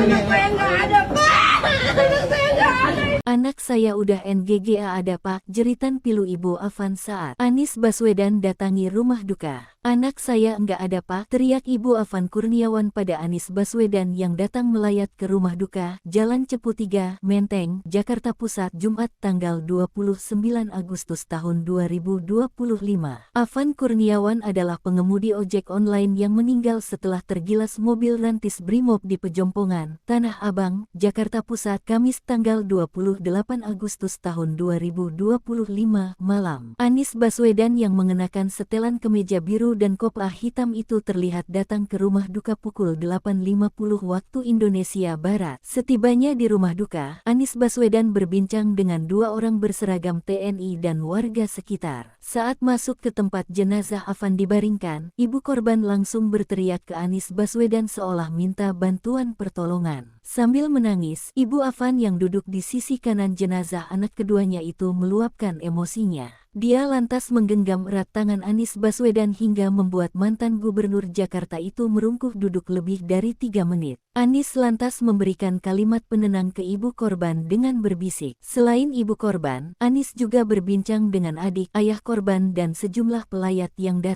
Anak saya nggak ada, Pak. Anak saya nggak ada. Anak saya udah NGGA ada Pak, jeritan pilu Ibu Afan saat Anies Baswedan datangi rumah duka. Anak saya enggak ada Pak, teriak Ibu Afan Kurniawan pada Anies Baswedan yang datang melayat ke rumah duka, Jalan Cepu 3, Menteng, Jakarta Pusat, Jumat tanggal 29 Agustus tahun 2025. Afan Kurniawan adalah pengemudi ojek online yang meninggal setelah tergilas mobil rantis Brimob di Pejompongan, Tanah Abang, Jakarta Pusat, Kamis tanggal 28 Agustus tahun 2025 malam. Anies Baswedan yang mengenakan setelan kemeja biru dan kopiah hitam itu terlihat datang ke rumah duka pukul 8.50 waktu Indonesia Barat. Setibanya di rumah duka, Anies Baswedan berbincang dengan dua orang berseragam TNI dan warga sekitar. Saat masuk ke tempat jenazah Afan dibaringkan, ibu korban langsung berteriak ke Anies Baswedan seolah minta bantuan pertolongan. Sambil menangis, Ibu Afan yang duduk di sisi kanan jenazah anak keduanya itu meluapkan emosinya. Dia lantas menggenggam erat tangan Anies Baswedan hingga membuat mantan gubernur Jakarta itu merungkuk duduk lebih dari 3 menit. Anies lantas memberikan kalimat penenang ke ibu korban dengan berbisik. Selain ibu korban, Anies juga berbincang dengan adik, ayah korban dan sejumlah pelayat yang datang.